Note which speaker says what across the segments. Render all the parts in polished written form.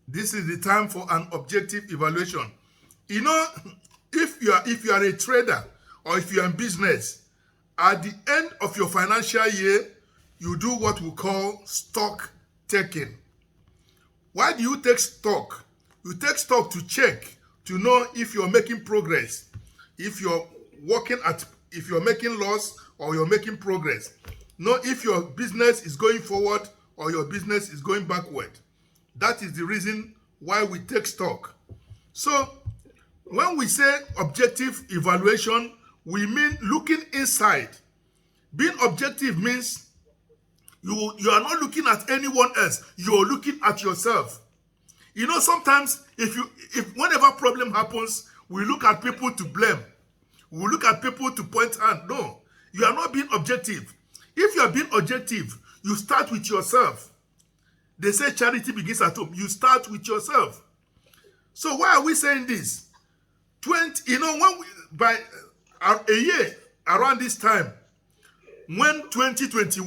Speaker 1: This is the time for an objective evaluation. You know, if you are a trader or if you are in business, at the end of your financial year, you do what we call stock taking. Why do you take stock? You take stock to check, to know if you're making progress, if you're if you're making loss or you're making progress. Know if your business is going forward or your business is going backward. That is the reason why we take stock. So, when we say objective evaluation, we mean looking inside. Being objective means you are not looking at anyone else. You are looking at yourself. You know, sometimes if whenever problem happens, we look at people to blame. We look at people to point hand. No, you are not being objective. If you are being objective, you start with yourself. They say charity begins at home. You start with yourself. So why are we saying this? By a year around this time, when 2020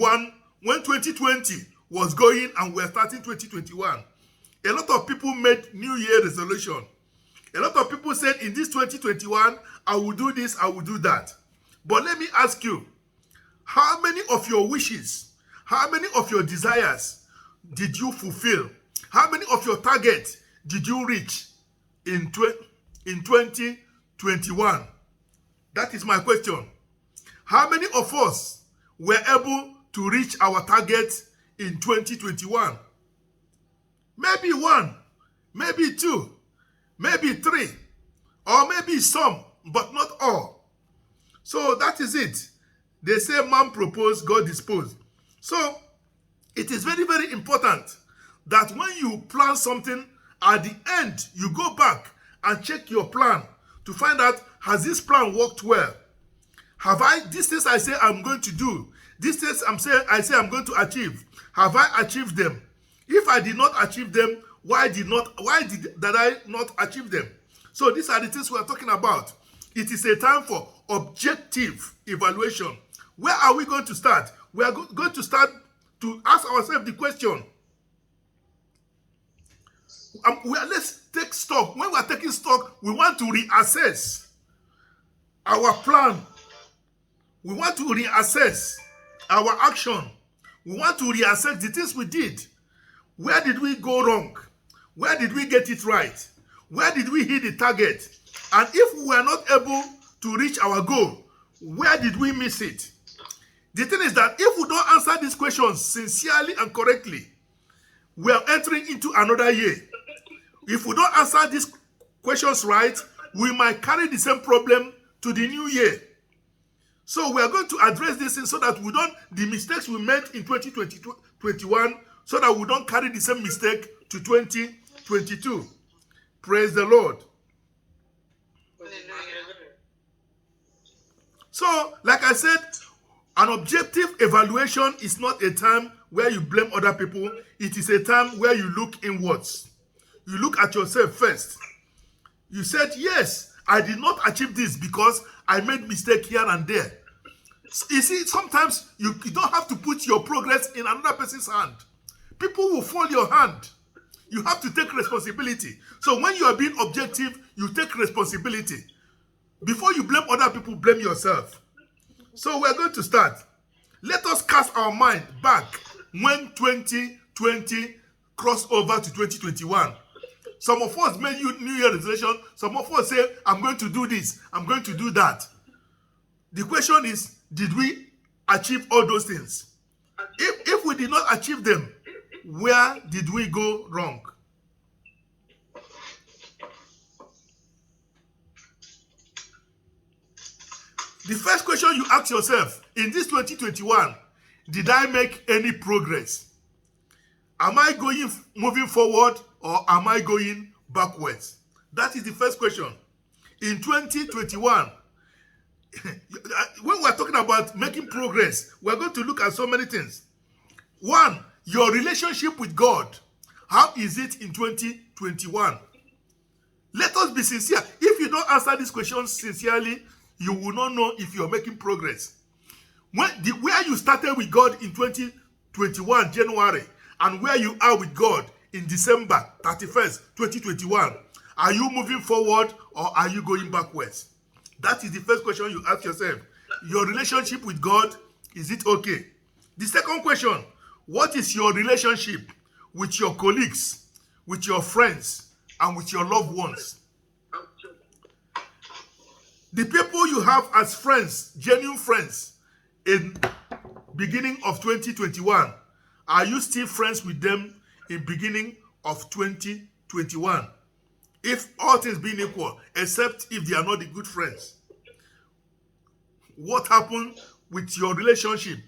Speaker 1: was going and we're starting 2021, a lot of people made New Year resolution. A lot of people said, in this 2021, I will do this, I will do that. But let me ask you, how many of your wishes, how many of your desires did you fulfill? How many of your targets did you reach in 2021? That is my question. How many of us were able to reach our targets in 2021? Maybe one, maybe two, maybe three, or maybe some, but not all. So that is it. They say man proposed, God disposed. So it is very, very important that when you plan something, at the end, you go back and check your plan to find out, has this plan worked well? Have these things I say I'm going to do, these things I say I'm going to achieve, have I achieved them? If I did not achieve them, why did I not achieve them? So these are the things we are talking about. It is a time for objective evaluation. Where are we going to start? We are going to start to ask ourselves the question. Let's take stock. When we are taking stock, we want to reassess our plan. We want to reassess our action. We want to reassess the things we did. Where did we go wrong? Where did we get it right? Where did we hit the target? And if we were not able to reach our goal, where did we miss it? The thing is that if we don't answer these questions sincerely and correctly, we are entering into another year. If we don't answer these questions right, we might carry the same problem to the new year. So we are going to address this thing so that the mistakes we made in 2021, so that we don't carry the same mistake to 2022. Praise the Lord. So, like I said, an objective evaluation is not a time where you blame other people. It is a time where you look inwards. You look at yourself first. You said, yes, I did not achieve this because I made mistake here and there. You see, sometimes you don't have to put your progress in another person's hand. People will fall your hand. You have to take responsibility. So when you are being objective, you take responsibility. Before you blame other people, blame yourself. So we're going to start. Let us cast our mind back when 2020 crossed over to 2021. Some of us made New Year resolution. Some of us say, I'm going to do this. I'm going to do that. The question is, did we achieve all those things? If we did not achieve them, where did we go wrong? The first question you ask yourself, in this 2021, did I make any progress? Am I moving forward or am I going backwards? That is the first question. In 2021, when we're talking about making progress, we're going to look at so many things. One, your relationship with God. How is it in 2021? Let us be sincere. If you don't answer these questions sincerely, you will not know if you're making progress. Where you started with God in 2021, January, and where you are with God in December 31st, 2021? Are you moving forward or are you going backwards? That is the first question you ask yourself. Your relationship with God, is it okay? The second question, what is your relationship with your colleagues, with your friends, and with your loved ones? The people you have as friends, genuine friends, in beginning of 2021, are you still friends with them in beginning of 2021? If all things being equal, except if they are not the good friends. What happened with your relationship?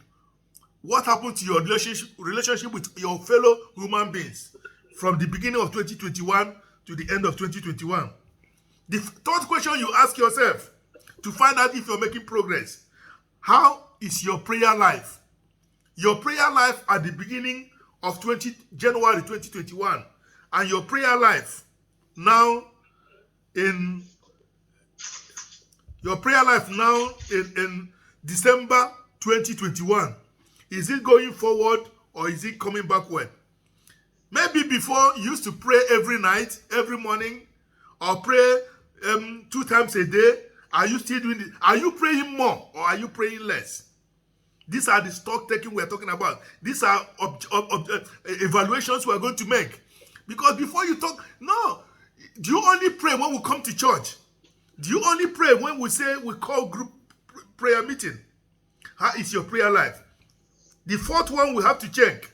Speaker 1: What happened to your relationship with your fellow human beings from the beginning of 2021 to the end of 2021? The third question you ask yourself to find out if you're making progress, how is your prayer life? Your prayer life at the beginning of January 2021 and your prayer life now in December 2021. Is it going forward or is it coming backward? Maybe before you used to pray every night, every morning, or pray 2 times a day. Are you still doing it? Are you praying more or are you praying less? These are the stock taking we're talking about. These are evaluations we're going to make. Because before you talk, no, do you only pray when we come to church? Do you only pray when we say we call group prayer meeting? How is your prayer life? The fourth one we have to check.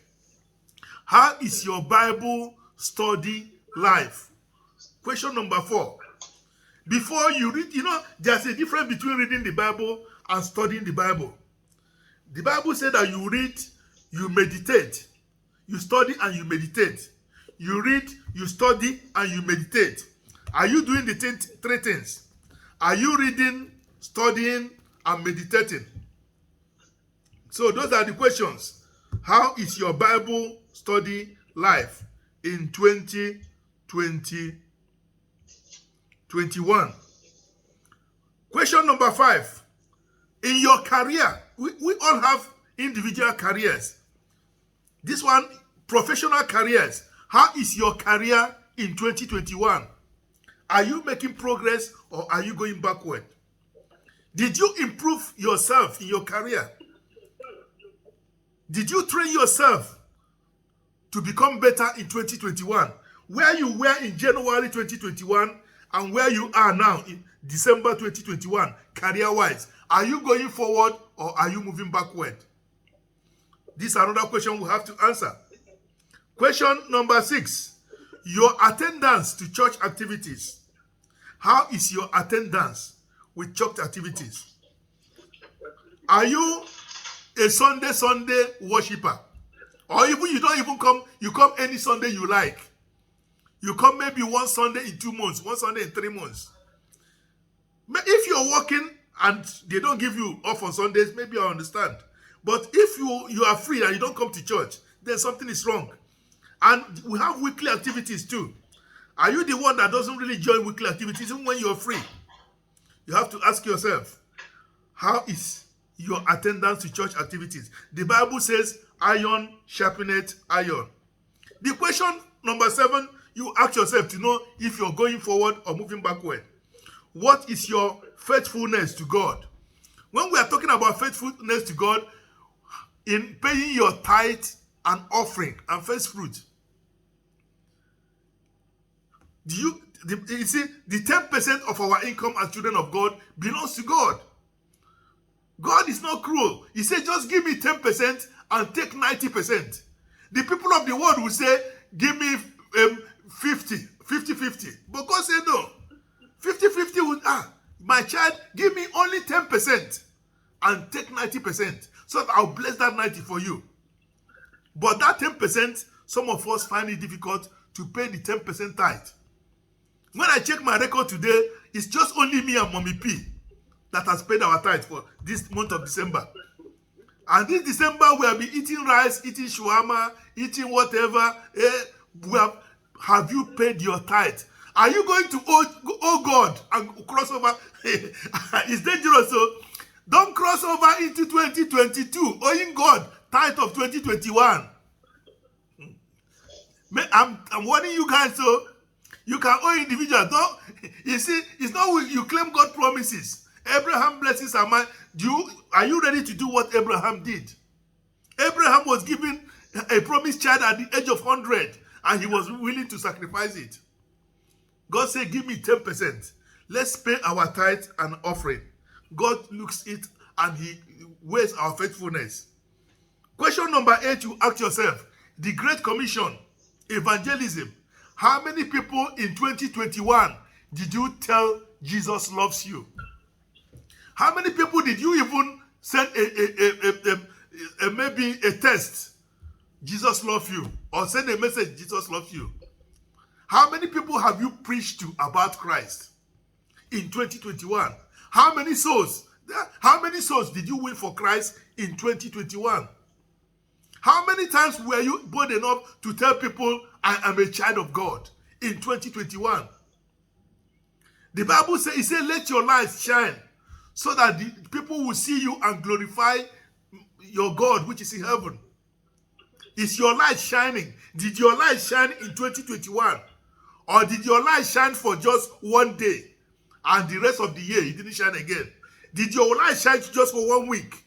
Speaker 1: How is your Bible study life? Question number 4. Before you read, there's a difference between reading the Bible and studying the Bible. The Bible said that you read, you meditate. You study and you meditate. You read, you study, and you meditate. Are you doing the 3 things? Are you reading, studying, and meditating? So those are the questions. How is your Bible study life in 2021? Question number 5. In your career, we all have individual careers. This one, professional careers. How is your career in 2021? Are you making progress or are you going backward? Did you improve yourself in your career? Did you train yourself to become better in 2021? Where you were in January 2021 and where you are now in December 2021, career-wise, are you going forward or are you moving backward? This is another question we have to answer. Question number 6. Your attendance to church activities. How is your attendance with church activities? Are you a Sunday worshiper? Or even you don't even come, you come any Sunday you like. You come maybe one Sunday in 2 months, one Sunday in 3 months. If you're working and they don't give you off on Sundays, maybe I understand. But if you are free and you don't come to church, then something is wrong. And we have weekly activities too. Are you the one that doesn't really join weekly activities even when you're free? You have to ask yourself, how is your attendance to church activities? The Bible says, iron sharpeneth iron. The question number 7, you ask yourself to know if you're going forward or moving backward. What is your faithfulness to God? When we are talking about faithfulness to God, in paying your tithe and offering and first fruit, you see, the 10% of our income as children of God belongs to God. God is not cruel. He said, just give me 10% and take 90%. The people of the world will say, give me 50. But God said, no. 50-50 would, my child, give me only 10% and take 90%. So that I'll bless that 90 for you. But that 10%, some of us find it difficult to pay the 10% tithe. When I check my record today, it's just only me and Mommy P that has paid our tithe for this month of December. And this December, we have been eating rice, eating shawarma, eating whatever. Have you paid your tithe? Are you going to owe God and cross over? It's dangerous. So don't cross over into 2022, owing God tithe of 2021. I'm warning you guys, so you can owe individuals. Don't, you see, it's not you claim God promises. Abraham blessings are mine. Are you ready to do what Abraham did? Abraham was given a promised child at the age of 100, and he was willing to sacrifice it. God said, give me 10%. Let's pay our tithe and offering. God looks it and he weighs our faithfulness. Question number 8, you ask yourself, the Great Commission, evangelism. How many people in 2021 did you tell Jesus loves you? How many people did you even send maybe a test, Jesus loves you, or send a message, Jesus loves you? How many people have you preached to about Christ in 2021? How many souls did you win for Christ in 2021? How many times were you bold enough to tell people, I am a child of God in 2021? The Bible says, it says, let your light shine so that the people will see you and glorify your God which is in heaven. Is your light shining? Did your light shine in 2021? Or did your light shine for just one day and the rest of the year it didn't shine again? Did your light shine just for 1 week?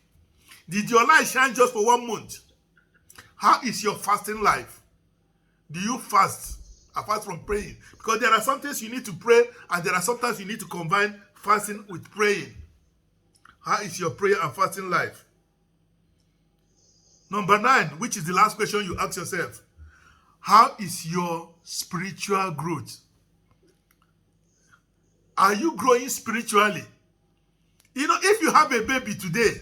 Speaker 1: Did your light shine just for 1 month? How is your fasting life? Do you fast apart from praying? Because there are some things you need to pray, and there are sometimes you need to combine fasting with praying. How is your prayer and fasting life? Number 9, which is the last question you ask yourself. How is your spiritual growth? Are you growing spiritually? You know, if you have a baby today,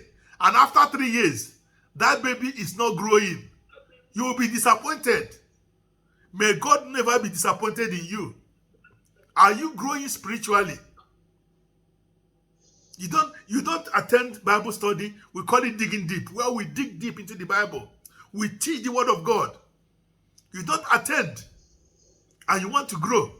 Speaker 1: and after 3 years, that baby is not growing, you will be disappointed. May God never be disappointed in you. Are you growing spiritually? You don't attend Bible study. We call it digging deep, where we dig deep into the Bible. We teach the word of God. You don't attend, and you want to grow.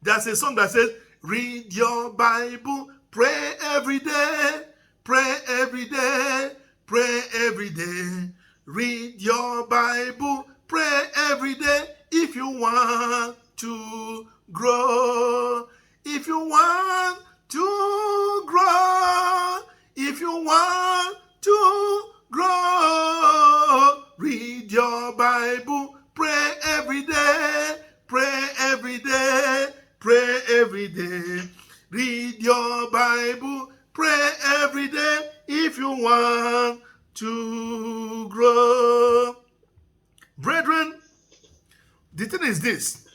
Speaker 1: There's a song that says, read your Bible, pray every day, pray every day, pray every day. Read your Bible, pray every day if you want to grow. If you want to grow, if you want to grow, read your Bible, pray every day, pray every day, pray every day. Read your Bible, pray every day if you want to grow. Brethren, the thing is this.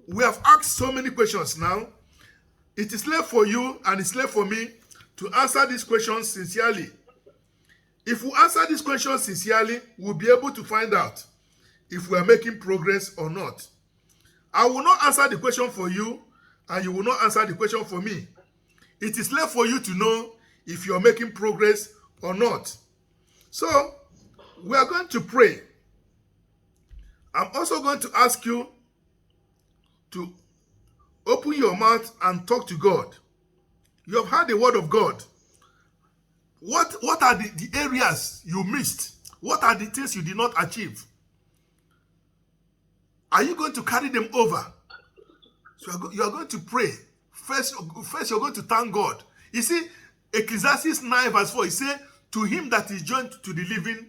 Speaker 1: We have asked so many questions now. It is left for you and it's left for me to answer these questions sincerely. If we answer these questions sincerely, we'll be able to find out if we are making progress or not. I will not answer the question for you, and you will not answer the question for me. It is left for you to know if you are making progress or not. So, we are going to pray. I'm also going to ask you to open your mouth and talk to God. You have heard the word of God. What are the areas you missed? What are the things you did not achieve? Are you going to carry them over? So you are going to pray. First you're going to thank God. You see, Ecclesiastes 9 verse 4, it says, to him that is joined to the living,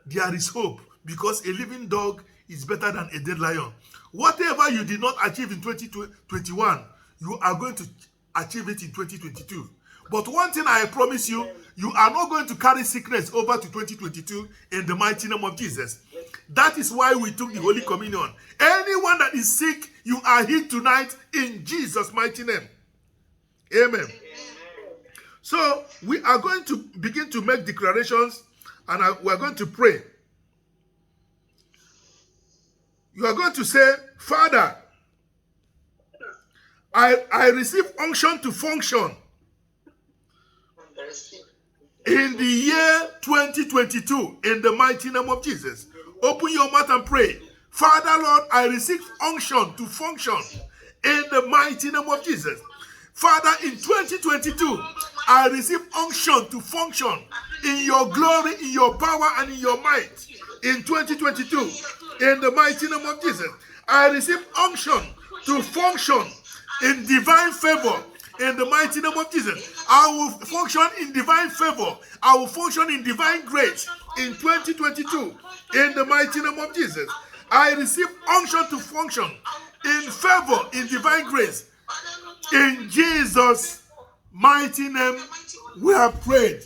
Speaker 1: there is hope, because a living dog is better than a dead lion. Whatever you did not achieve in 2021, you are going to achieve it in 2022. But one thing I promise you, you are not going to carry sickness over to 2022 in the mighty name of Jesus. That is why we took the Holy Communion. Anyone that is sick, you are healed tonight in Jesus' mighty name. Amen. So we are going to begin to make declarations, and we are going to pray. You are going to say, Father, I receive unction to function in the year 2022 in the mighty name of Jesus. Open your mouth and pray. Father, Lord, I receive unction to function in the mighty name of Jesus. Father, in 2022, I receive unction to function in your glory, in your power, and in your might. in 2022. In the mighty name of Jesus. I receive unction to function in divine favor. In the mighty name of Jesus. I will function in divine favor. I will function in divine grace in 2022. In the mighty name of Jesus. I receive unction to function in favor, in divine grace. In Jesus' mighty name, we have prayed.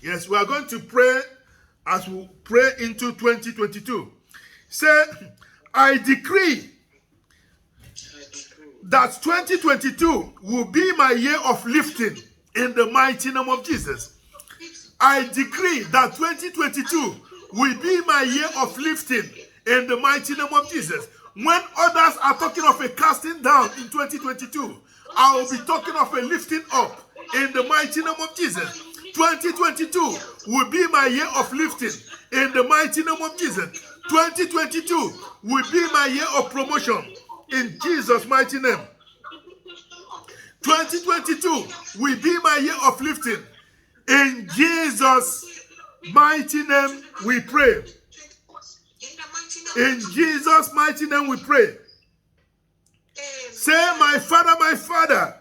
Speaker 1: Yes, we are going to pray as we pray into 2022. Say, I decree that 2022 will be my year of lifting in the mighty name of Jesus. I decree that 2022 will be my year of lifting in the mighty name of Jesus. When others are talking of a casting down in 2022, I will be talking of a lifting up in the mighty name of Jesus. 2022 will be my year of lifting in the mighty name of Jesus. 2022 will be my year of promotion in Jesus' mighty name. 2022 will be my year of lifting. In Jesus' mighty name we pray. In Jesus' mighty name we pray. Say, my Father, my Father,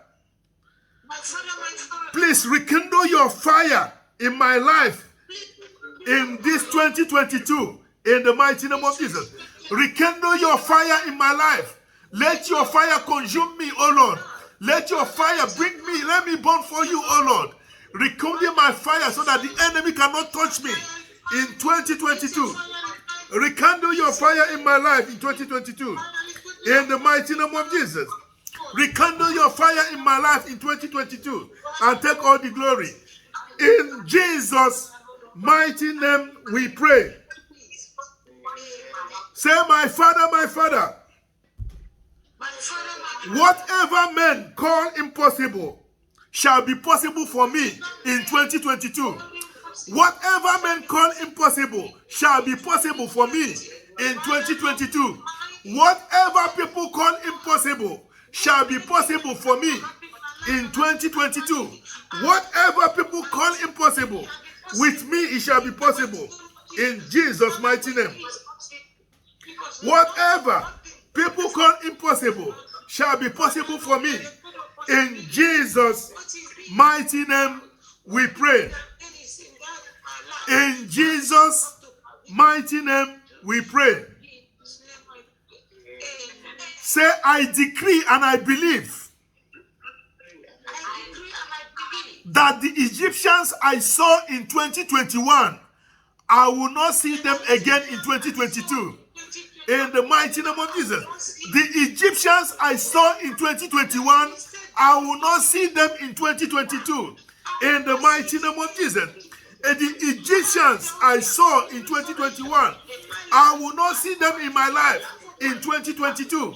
Speaker 1: please rekindle your fire in my life in this 2022 in the mighty name of Jesus. Rekindle your fire in my life. Let your fire consume me, O Lord. Let your fire bring me, let me burn for you, O Lord. Rekindle my fire so that the enemy cannot touch me in 2022. Rekindle your fire in my life in 2022 in the mighty name of Jesus. Rekindle your fire in my life in 2022 and take all the glory. In Jesus' mighty name we pray. Say, my Father, my Father, whatever men call impossible shall be possible for me in 2022. Whatever men call impossible shall be possible for me in 2022. Whatever people call impossible shall be possible for me in 2022. Whatever people call impossible, with me it shall be possible in Jesus' mighty name. Whatever people call impossible shall be possible for me in Jesus' mighty name we pray. In Jesus' mighty name we pray. Say, I decree and I believe that the Egyptians I saw in 2021, I will not see them again in 2022. In the mighty name of Jesus. The Egyptians I saw in 2021, I will not see them in 2022. In the mighty name of Jesus. The Egyptians I saw in 2021, I will not see them in my life in 2022.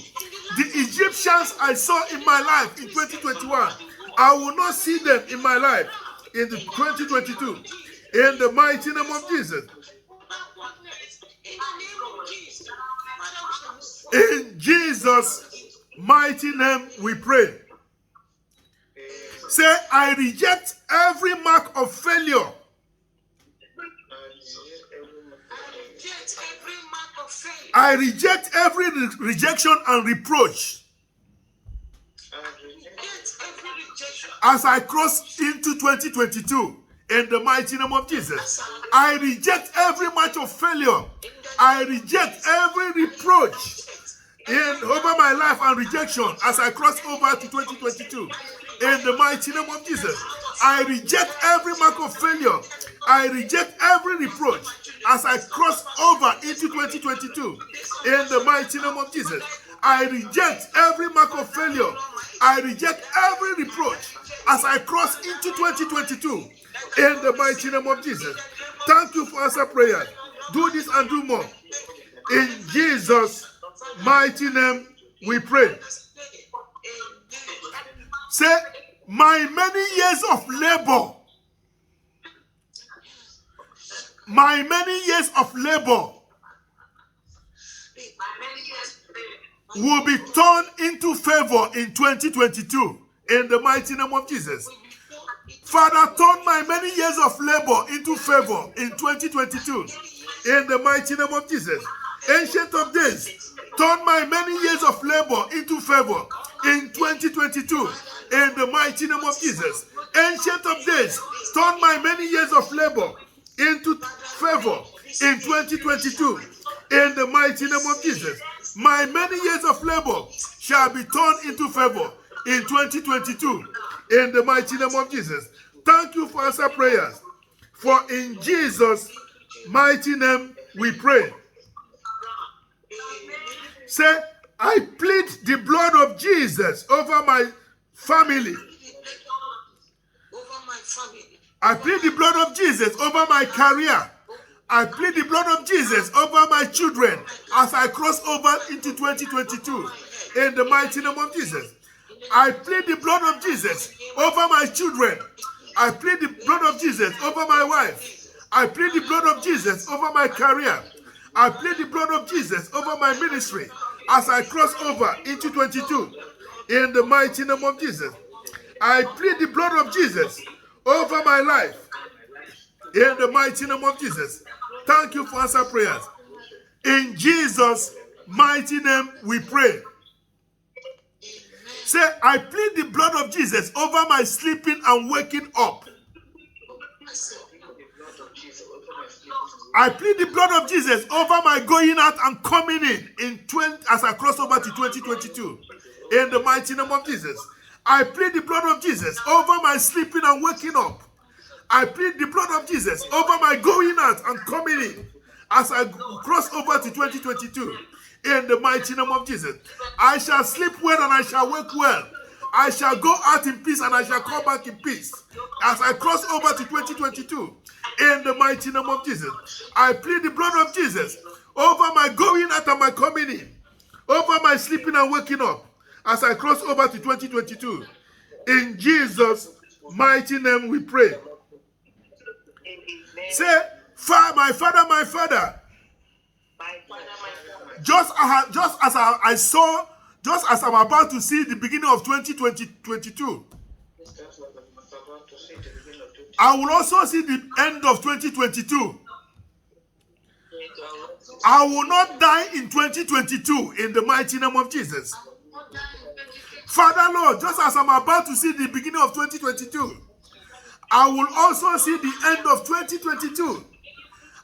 Speaker 1: The Egyptians I saw in my life in 2021, I will not see them in my life in the 2022. In the mighty name of Jesus. In Jesus' mighty name we pray. Say, I reject every mark of failure. I reject every rejection and reproach as I cross into 2022 in the mighty name of Jesus. I reject every mark of failure. I reject every reproach over my life and rejection as I cross over to 2022 in the mighty name of Jesus. I reject every mark of failure. I reject every reproach as I cross over into 2022 in the mighty name of Jesus. I reject every mark of failure. I reject every reproach as I cross into 2022 in the mighty name of Jesus. Thank you for answer prayer. Do this and do more. In Jesus' mighty name we pray. Say, my many years of labor, my many years of labor will be turned into favor in 2022 in the mighty name of Jesus. Father, turn my many years of labor into favor in 2022. In the mighty name of Jesus. Ancient of days, turn my many years of labor into favor in 2022. In the mighty name of Jesus. Ancient of days, turn my many years of labor into favor in 2022. In the mighty name of Jesus. My many years of labor shall be turned into favor in 2022. In the mighty name of Jesus. Thank you for answer prayers. For in Jesus' mighty name we pray. Say, I plead the blood of Jesus over my family. I plead the blood of Jesus over my career. I plead the blood of Jesus over my children as I cross over into 2022. In the mighty name of Jesus. I plead the blood of Jesus over my children. I plead the blood of Jesus over my wife. I plead the blood of Jesus over my career. I plead the blood of Jesus over my ministry as I cross over into 22. In the mighty name of Jesus. I plead the blood of Jesus over my life. In the mighty name of Jesus. Thank you for answer prayers. In Jesus' mighty name we pray. Say, I plead the blood of Jesus over my sleeping and waking up. I plead the blood of Jesus over my going out and coming in as I cross over to 2022. In the mighty name of Jesus. I plead the blood of Jesus over my sleeping and waking up. I plead the blood of Jesus over my going out and coming in as I cross over to 2022. In the mighty name of Jesus. I shall sleep well and I shall wake well. I shall go out in peace and I shall come back in peace as I cross over to 2022. In the mighty name of Jesus. I plead the blood of Jesus over my going out and my coming in, over my sleeping and waking up as I cross over to 2022. In Jesus' mighty name we pray. Say, my Father, my Father. Just as I'm about to see the beginning of 2022, I will also see the end of 2022. I will not die in 2022 in the mighty name of Jesus. Father Lord, just as I'm about to see the beginning of 2022, I will also see the end of 2022.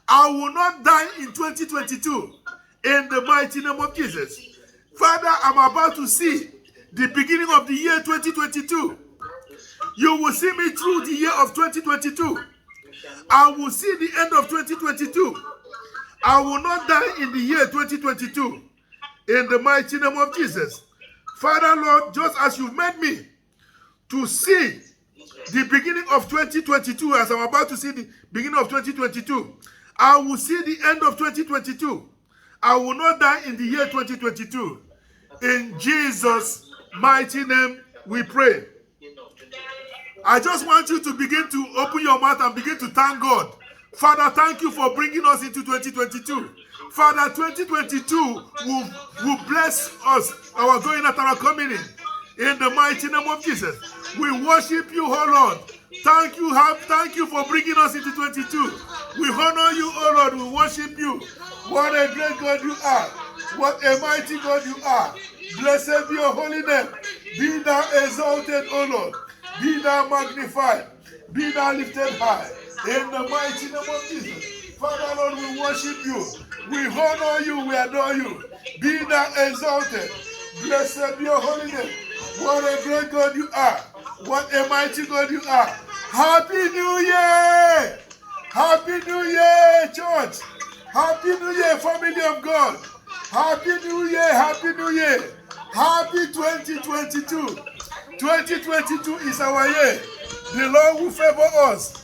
Speaker 1: I will not die in 2022 in the mighty name of Jesus. Father, I'm about to see the beginning of the year 2022. You will see me through the year of 2022. I will see the end of 2022. I will not die in the year 2022 in the mighty name of Jesus. Father, Lord, just as you've made me to see the beginning of 2022, as I'm about to see the beginning of 2022, I will see the end of 2022. I will not die in the year 2022. In Jesus' mighty name we pray. I just want you to begin to open your mouth and begin to thank God. Father, thank you for bringing us into 2022. Father, 2022 will bless us, our going out and our coming in the mighty name of Jesus. We worship you, oh Lord. Thank you for bringing us into 22. We honor you, oh Lord. We worship you. What a great God you are. What a mighty God you are. Blessed be your holy name. Be thou exalted, O Lord. Be thou magnified. Be thou lifted high. In the mighty name of Jesus. Father, Lord, we worship you. We honor you. We adore you. Be thou exalted. Blessed be your holy name. What a great God you are. What a mighty God you are. Happy New Year. Happy New Year, church. Happy New Year, family of God. Happy New Year. Happy New Year. Happy 2022. 2022 is our year. The Lord will favor us.